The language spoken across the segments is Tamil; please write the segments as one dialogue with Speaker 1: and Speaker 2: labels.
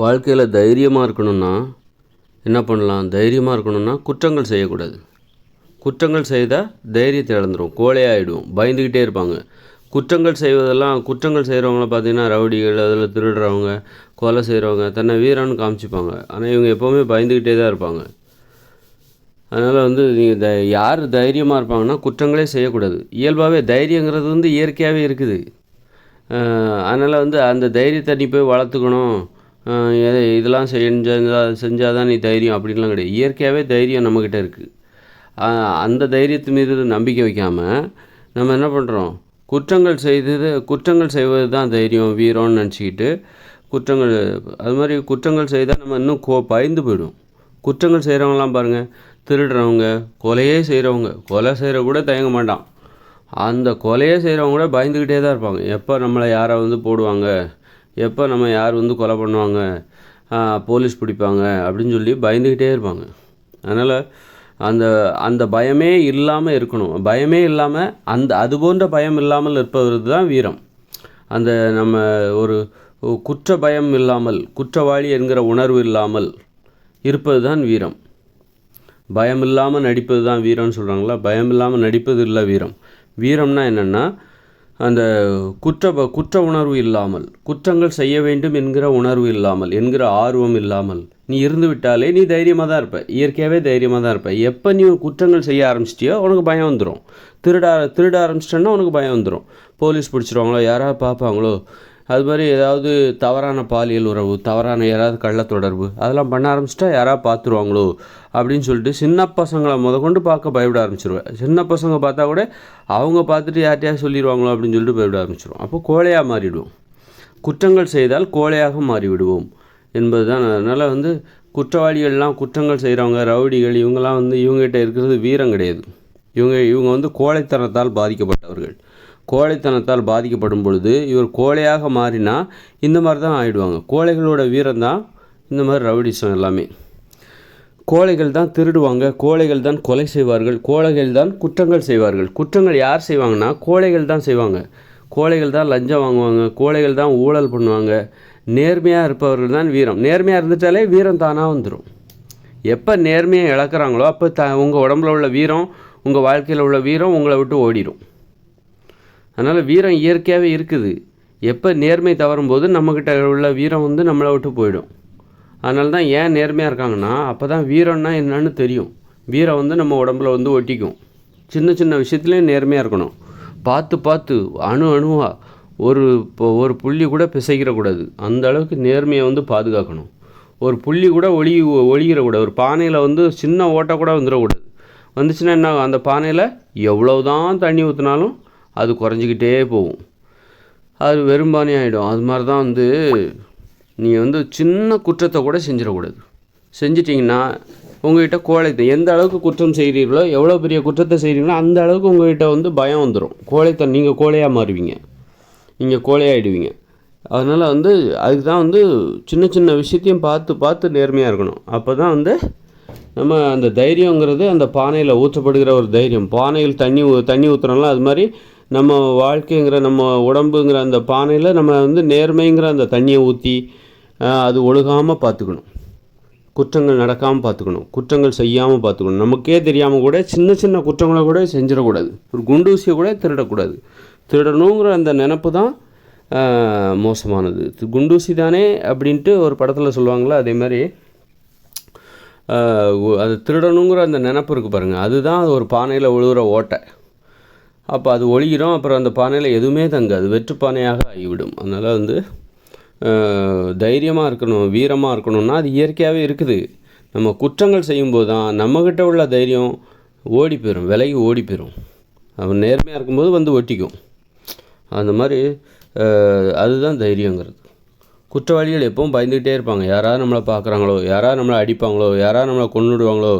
Speaker 1: வாழ்க்கையில் தைரியமாக இருக்கணும்னா என்ன பண்ணலாம்? தைரியமாக இருக்கணும்னா குற்றங்கள் செய்யக்கூடாது. குற்றங்கள் செய்தால் தைரியத்தை இழந்துடும், கோழையாகிடும், பயந்துக்கிட்டே இருப்பாங்க. குற்றங்கள் செய்கிறவங்கள பார்த்திங்கன்னா ரவுடிகள், அதில் திருடுறவங்க, கொலை செய்கிறவங்க தன்னை வீரன்னு காமிச்சிப்பாங்க. ஆனால் இவங்க எப்போவுமே பயந்துக்கிட்டே தான் இருப்பாங்க. அதனால் நீங்கள் யார் தைரியமாக இருப்பாங்கன்னா குற்றங்களே செய்யக்கூடாது. இயல்பாகவே தைரியங்கிறது இயற்கையாகவே இருக்குது. அதனால் அந்த தைரியத்தை நீ போய் வளர்த்துக்கணும், இதெல்லாம் செஞ்சால் தான் நீ தைரியம் அப்படின்லாம் கிடையாது. இயற்கையாகவே தைரியம் நம்மக்கிட்ட இருக்குது. அந்த தைரியத்து மீது நம்பிக்கை வைக்காமல் நம்ம என்ன பண்ணுறோம்? குற்றங்கள் செய்வது தான் தைரியம், வீரம்னு நினச்சிக்கிட்டு அது மாதிரி குற்றங்கள் செய்தால் நம்ம இன்னும் பயந்து போயிடும். குற்றங்கள் செய்கிறவங்களாம் பாருங்கள், திருடுறவங்க, கொலையே செய்கிறவங்க, கொலை செய்கிற கூட தயங்க மாட்டான். அந்த கொலையே செய்கிறவங்க கூட பயந்துக்கிட்டே தான் இருப்பாங்க. எப்போ நம்மளை யாரை போடுவாங்க, எப்போ நம்ம யார் கொலை பண்ணுவாங்க, போலீஸ் பிடிப்பாங்க அப்படின்னு சொல்லி பயந்துக்கிட்டே இருப்பாங்க. அதனால் அந்த பயமே இல்லாமல் இருக்கணும். பயமே இல்லாமல் அது போன்ற பயம் இல்லாமல் இருப்பது தான் வீரம். நம்ம ஒரு குற்ற பயம் இல்லாமல், குற்றவாளி என்கிற உணர்வு இல்லாமல் இருப்பது தான் வீரம். பயம் இல்லாமல் நடிப்பது தான் வீரம்னு சொல்கிறாங்களா? பயம் இல்லாமல் நடிப்பது இல்லை வீரம். வீரம்னா என்னென்னா, அந்த குற்ற உணர்வு இல்லாமல், குற்றங்கள் செய்ய வேண்டும் என்கிற உணர்வு இல்லாமல், என்கிற ஆர்வம் இல்லாமல் நீ இருந்து விட்டாலே நீ தைரியமாக தான் இருப்ப. இயற்கையாகவே தைரியமாக தான் இருப்ப. எப்போ நீ குற்றங்கள் செய்ய ஆரம்பிச்சிட்டியோ உனக்கு பயம் வந்துடும். திருட ஆரம்பிச்சிட்டேன்னா உனக்கு பயம் வந்துடும். போலீஸ் பிடிச்சிருவாங்களோ, யாராவது பார்ப்பாங்களோ, அது மாதிரி ஏதாவது தவறான பாலியல் உறவு, தவறான யாராவது கள்ள தொடர்பு அதெல்லாம் பண்ண ஆரம்பிச்சிட்டா யாராவது பார்த்துருவாங்களோ அப்படின்னு சொல்லிட்டு சின்ன பசங்களை கொண்டு பார்க்க பயப்பட ஆரம்பிச்சிருவேன். சின்ன பசங்க பார்த்தா கூட அவங்க பார்த்துட்டு யார்ட்டையாவது சொல்லிடுவாங்களோ அப்படின்னு சொல்லிட்டு பயப்பட ஆரம்பிச்சிடுவோம். அப்போ கோழையாக மாறிவிடுவோம். குற்றங்கள் செய்தால் கோழையாக மாறிவிடுவோம் என்பது தான். அதனால் குற்றவாளிகள்லாம், குற்றங்கள் செய்கிறவங்க, ரவுடிகள், இவங்கெல்லாம் இவங்ககிட்ட இருக்கிறது வீரம் கிடையாது. இவங்க கோழைத்தனத்தால் பாதிக்கப்பட்டவர்கள். கோழைத்தனத்தால் பாதிக்கப்படும் பொழுது இவர் கோழையாக மாறினா இந்த மாதிரி தான் ஆகிடுவாங்க. கோழைகளோட வீரம் தான் இந்த மாதிரி ரவுடிசம் எல்லாமே. கோழைகள் தான் திருடுவாங்க, கோழைகள் தான் கொலை செய்வார்கள், கோழைகள் தான் குற்றங்கள் செய்வார்கள். குற்றங்கள் யார் செய்வாங்கன்னா கோழைகள் தான் செய்வாங்க. கோழைகள் தான் லஞ்சம் வாங்குவாங்க, கோழைகள் தான் ஊழல் பண்ணுவாங்க. நேர்மையாக இருப்பவர்கள் தான் வீரம். நேர்மையாக இருந்துட்டாலே வீரம் தானாக வந்துடும். எப்போ நேர்மையை இழக்கிறாங்களோ அப்போ உங்கள் உடம்புல உள்ள வீரம், உங்கள் வாழ்க்கையில் உள்ள வீரம் உங்களை விட்டு ஓடிடும். அதனால் வீரம் இயற்கையாகவே இருக்குது. எப்போ நேர்மை தவறும்போது நம்மக்கிட்ட உள்ள வீரம் நம்மளை விட்டு போயிடும். அதனால தான் ஏன் நேர்மையாக இருக்காங்கன்னா அப்போ தான் வீரம்னா என்னன்னு தெரியும். வீரம் நம்ம உடம்புல ஒட்டிக்கும். சின்ன சின்ன விஷயத்துலேயும் நேர்மையாக இருக்கணும். பார்த்து அணுவாக ஒரு புள்ளி கூட பிசைக்கிறக்கூடாது. அந்த அளவுக்கு நேர்மையை பாதுகாக்கணும். ஒரு புள்ளி கூட ஒழிகிறக்கூடாது. ஒரு பானையில் சின்ன ஓட்டை கூட வந்துடக்கூடாது. வந்துச்சுன்னா என்ன, அந்த பானையில் எவ்வளவுதான் தண்ணி ஊற்றினாலும் அது குறைஞ்சிக்கிட்டே போகும், அது வெறும்பானே ஆகிடும். அது மாதிரி தான் நீங்கள் சின்ன குற்றத்தை கூட செஞ்சிடக்கூடாது. செஞ்சிட்டிங்கன்னா உங்கள்கிட்ட கோழைத்தனம், எந்த அளவுக்கு குற்றம் செய்கிறீர்களோ, எவ்வளோ பெரிய குற்றத்தை செய்கிறீங்களோ அந்த அளவுக்கு உங்கள்கிட்ட பயம் வந்துடும். நீங்கள் கோழையாக மாறுவீங்க, நீங்கள் கோழையாகிடுவீங்க. அதனால் அதுக்கு தான் சின்ன சின்ன விஷயத்தையும் பார்த்து நேர்மையாக இருக்கணும். அப்போ தான் நம்ம அந்த தைரியங்கிறது அந்த பானையில் ஊற்றப்படுகிற ஒரு தைரியம். பானையில் தண்ணி ஊற்றுறோம்ல, அது மாதிரி நம்ம வாழ்க்கைங்கிற, நம்ம உடம்புங்கிற அந்த பானையில் நம்ம நேர்மைங்கிற அந்த தண்ணியை ஊற்றி அது ஒழுகாமல் பார்த்துக்கணும். குற்றங்கள் நடக்காமல் பார்த்துக்கணும், குற்றங்கள் செய்யாமல் பார்த்துக்கணும். நமக்கே தெரியாமல் கூட சின்ன சின்ன குற்றங்களை கூட செஞ்சிடக்கூடாது. ஒரு குண்டூசியை கூட திருடக்கூடாது. திருடணுங்கிற அந்த நினப்பு தான் மோசமானது. குண்டூசி தானே அப்படின்ட்டு ஒரு படத்தில் சொல்லுவாங்களே, அதே மாதிரி அது திருடணுங்கிற அந்த நினப்பு இருக்குது பாருங்கள், அதுதான் ஒரு பானையில் விழுகிற ஓட்டை. அப்போ அது ஒழிகிறோம், அப்புறம் அந்த பானையில் எதுவுமே தங்காது, வெற்றுப்பானையாக ஆகிவிடும். அதனால் தைரியமாக இருக்கணும், வீரமாக இருக்கணும்னா அது இயற்கையாகவே இருக்குது. நம்ம குற்றங்கள் செய்யும்போது தான் நம்மக்கிட்ட உள்ள தைரியம் ஓடி போயிடும், விலகி ஓடி போயிடும். அவன் நேர்மையாக இருக்கும்போது ஒட்டிக்கும். அந்த மாதிரி அதுதான் தைரியங்கிறது. குற்றவாளிகள் எப்பவும் பயந்துக்கிட்டே இருப்பாங்க. யாராவது நம்மளை பார்க்குறாங்களோ, யாராவது நம்மளை அடிப்பாங்களோ, யாராவது நம்மளை கொன்னுடுவாங்களோ,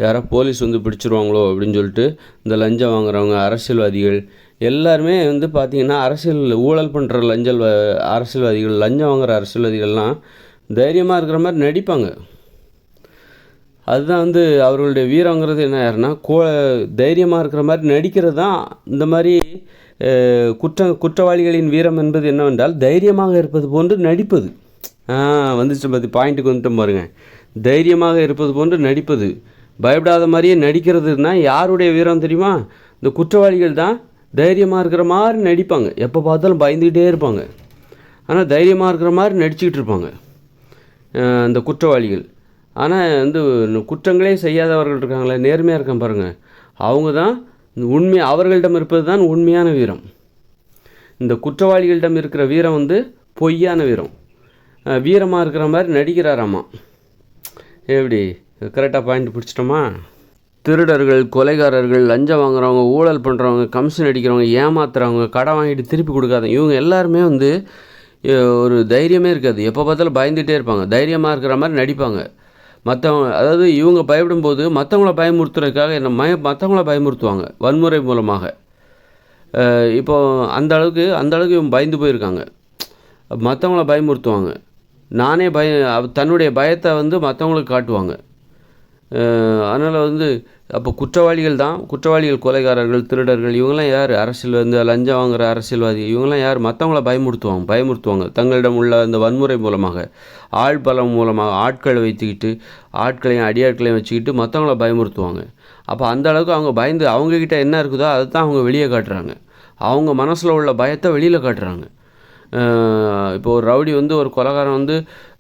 Speaker 1: யாராவது போலீஸ் பிடிச்சிருவாங்களோ அப்படின்னு சொல்லிட்டு இந்த லஞ்சம் வாங்குறவங்க, அரசியல்வாதிகள் எல்லாருமே பார்த்திங்கன்னா ஊழல் பண்ணுற அரசியல்வாதிகள், லஞ்சம் வாங்குகிற அரசியல்வாதிகள்லாம் தைரியமாக இருக்கிற மாதிரி நடிப்பாங்க. அதுதான் அவர்களுடைய வீரங்கிறது என்ன யாருன்னா தைரியமாக இருக்கிற மாதிரி நடிக்கிறது தான். இந்த மாதிரி குற்றவாளிகளின் வீரம் என்பது என்னவென்றால் தைரியமாக இருப்பது போன்று நடிப்பது. வந்துச்சு பற்றி பாயிண்ட்டுக்கு வந்துட்டோம் பாருங்கள். தைரியமாக இருப்பது போன்று நடிப்பது, பயப்படாத மாதிரியே நடிக்கிறதுனா யாருடைய வீரம் தெரியுமா? இந்த குற்றவாளிகள் தான் தைரியமாக இருக்கிற மாதிரி நடிப்பாங்க. எப்போ பார்த்தாலும் பயந்துக்கிட்டே இருப்பாங்க, ஆனால் தைரியமாக இருக்கிற மாதிரி நடிச்சுக்கிட்டு இருப்பாங்க இந்த குற்றவாளிகள். ஆனால் வந்து குற்றங்களே செய்யாதவர்கள் இருக்காங்களே, நேர்மையாக இருக்கான் பாருங்கள், அவங்க தான் உண்மை, அவர்களிடம் இருப்பது தான் உண்மையான வீரம். இந்த குற்றவாளிகளிடம் இருக்கிற வீரம் வந்து பொய்யான வீரம். வீரமாக இருக்கிற மாதிரி நடிக்கிறாராம்மா. எப்படி கரெக்டாக பாயிண்ட் பிடிச்சிட்டோமா? திருடர்கள், கொலைகாரர்கள், லஞ்சம் வாங்குறவங்க, ஊழல் பண்ணுறவங்க, கமிஷன் அடிக்கிறவங்க, ஏமாத்துறவங்க, கடன் வாங்கிட்டு திருப்பி கொடுக்காதவங்க, இவங்க எல்லாருமே வந்து ஒரு தைரியமே இருக்காது. எப்போ பார்த்தாலும் பயந்துகிட்டே இருப்பாங்க, தைரியமாக இருக்கிற மாதிரி நடிப்பாங்க. மற்றவங்க, அதாவது இவங்க பயப்படும்போது மற்றவங்கள பயமுறுத்துறதுக்காக மற்றவங்கள பயமுறுத்துவாங்க வன்முறை மூலமாக. இப்போது அந்த அளவுக்கு இவங்க பயந்து போயிருக்காங்க, மற்றவங்கள பயமுறுத்துவாங்க. தன்னுடைய பயத்தை வந்து மற்றவங்களுக்கு காட்டுவாங்க. அதனால் வந்து அப்போ குற்றவாளிகள், கொலைகாரர்கள், திருடர்கள், இவங்கெல்லாம் யார்? அரசியல் வந்து லஞ்சம் வாங்குகிற அரசியல்வாதி, இவங்கெல்லாம் யார்? மற்றவங்கள பயமுறுத்துவாங்க தங்களிடம் உள்ள அந்த வன்முறை மூலமாக, ஆள் பலம் மூலமாக, ஆட்களை வைத்துக்கிட்டு, அடியாட்களையும் வச்சுக்கிட்டு மற்றவங்கள பயமுறுத்துவாங்க. அப்போ அந்த அளவுக்கு அவங்க பயந்து, அவங்கக்கிட்ட என்ன இருக்குதோ அதை தான் அவங்க வெளியே காட்டுறாங்க. அவங்க மனசில் உள்ள பயத்தை வெளியில் காட்டுறாங்க. இப்போ ஒரு ரவுடி வந்து, ஒரு கொலைகாரன் வந்து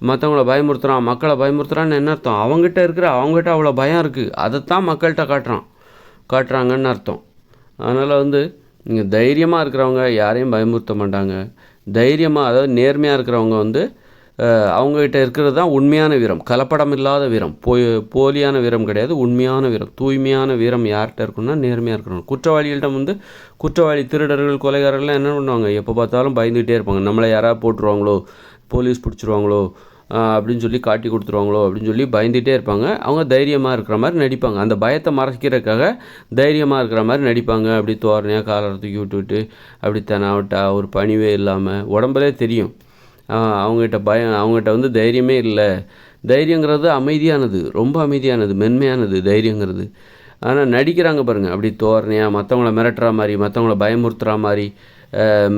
Speaker 1: மற்றவங்கள பயமுறுத்துகிறான், மக்களை பயமுறுத்துகிறான்னு என்ன அர்த்தம்? அவங்ககிட்ட அவ்வளோ பயம் இருக்குது, அதைத்தான் மக்கள்கிட்ட காட்டுறாங்கன்னு அர்த்தம். அதனால் வந்து நீங்கள் தைரியமாக இருக்கிறவங்க யாரையும் பயமுறுத்த மாட்டாங்க. அதாவது நேர்மையாக இருக்கிறவங்க வந்து அவங்ககிட்ட இருக்கிறது தான் உண்மையான வீரம், கலப்படம் இல்லாத வீரம், போலியான வீரம் கிடையாது, உண்மையான வீரம், தூய்மையான வீரம் யார்கிட்ட இருக்குன்னா நேர்மையாக இருக்கணும். குற்றவாளிகள்கிட்ட வந்து திருடர்கள், கொலைகாரர்கள்லாம் என்ன பண்ணுவாங்க? எப்போ பார்த்தாலும் பயந்துகிட்டே இருப்பாங்க. நம்மளை யாராவது போட்டுருவாங்களோ, போலீஸ் பிடிச்சிருவாங்களோ அப்படின்னு சொல்லி காட்டி கொடுத்துருவாங்களோ அப்படின்னு சொல்லி பயந்துகிட்டே இருப்பாங்க. அவங்க தைரியமாக இருக்கிற மாதிரி நடிப்பாங்க. அந்த பயத்தை மறைக்கிறதுக்காக தைரியமாக இருக்கிற மாதிரி நடிப்பாங்க. அப்படி தோரணையாக காலரை தூக்கி விட்டுவிட்டு, அப்படி தெனாவட்டா, ஒரு பணிவே இல்லாமல், உடம்புலே தெரியும் அவங்ககிட்ட வந்து தைரியமே இல்லை. தைரியங்கிறது அமைதியானது, ரொம்ப அமைதியானது, மென்மையானது தைரியங்கிறது. ஆனால் நடிக்கிறாங்க பாருங்கள், அப்படி தோரணையாக மற்றவங்கள மிரட்டுற மாதிரி, மற்றவங்கள பயமுறுத்துகிற மாதிரி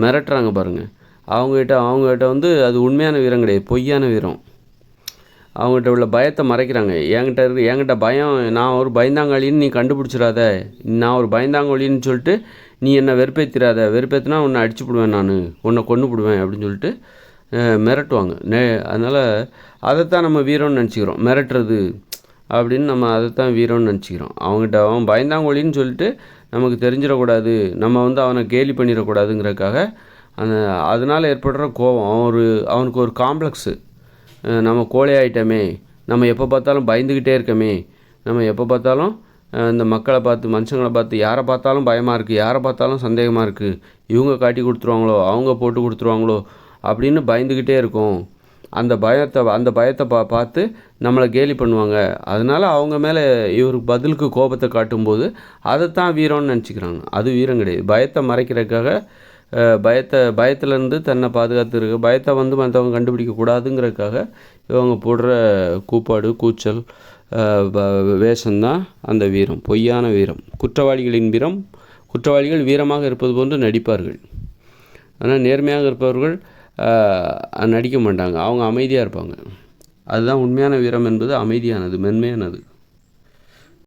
Speaker 1: மிரட்டுறாங்க பாருங்கள். அவங்ககிட்ட வந்து அது உண்மையான வீரம் கிடையாது, பொய்யான வீரம். அவங்ககிட்ட உள்ள பயத்தை மறைக்கிறாங்க. என்கிட்ட பயம், நான் ஒரு பயந்தாங்காளின்னு நீ கண்டுபிடிச்சிடாத, நான் ஒரு பயந்தாங்கோலின்னு சொல்லிட்டு நீ என்னை வெறுப்பேற்றினா உன்னை அடிச்சுப்பிடுவேன், நான் உன்னை கொன்னுப்பிடுவேன் அப்படின்னு சொல்லிட்டு மிரட்டுவாங்க. அதனால் அதைத்தான் நம்ம வீரம்னு நினச்சிக்கிறோம், மிரட்டுறது அப்படின்னு நம்ம அதைத்தான் வீரம்னு நினச்சிக்கிறோம். அவன் பயந்தாங்கோலின்னு சொல்லிட்டு நமக்கு தெரிஞ்சிடக்கூடாது, நம்ம வந்து அவனை கேலி பண்ணிடக்கூடாதுங்கிறதுக்காக அதனால் ஏற்படுற கோபம், அவனுக்கு ஒரு காம்ப்ளெக்ஸு. நம்ம கோழையாயிட்டோமே, நம்ம எப்போ பார்த்தாலும் பயந்துக்கிட்டே இருக்கமே, நம்ம எப்போ பார்த்தாலும் இந்த மனுஷங்களை பார்த்து யாரை பார்த்தாலும் பயமாக இருக்குது, யாரை பார்த்தாலும் சந்தேகமாக இருக்குது, இவங்க காட்டி கொடுத்துருவாங்களோ, அவங்க போட்டு கொடுத்துருவாங்களோ அப்படின்னு பயந்துக்கிட்டே இருக்கும். அந்த பயத்தை பார்த்து நம்மளை கேலி பண்ணுவாங்க. அதனால் அவங்க மேலே இவருக்கு பதிலுக்கு கோபத்தை காட்டும்போது அதைத்தான் வீரம்னு நினச்சிக்கிறாங்க. அது வீரம் கிடையாது. பயத்தை மறைக்கிறதுக்காக, பயத்திலேருந்து தன்னை பாதுகாத்துருக்க, பயத்தை வந்து மற்றவங்க கண்டுபிடிக்கக்கூடாதுங்கிறதுக்காக இவங்க போடுற கூச்சல் வேஷம்தான் அந்த வீரம், பொய்யான வீரம். குற்றவாளிகள் வீரமாக இருப்பது போன்று நடிப்பார்கள். ஆனால் நேர்மையாக இருப்பவர்கள் நடிக்க மாட்டாங்க, அவங்க அமைதியாக இருப்பாங்க. அதுதான் உண்மையான வீரம் என்பது, அமைதியானது, மென்மையானது.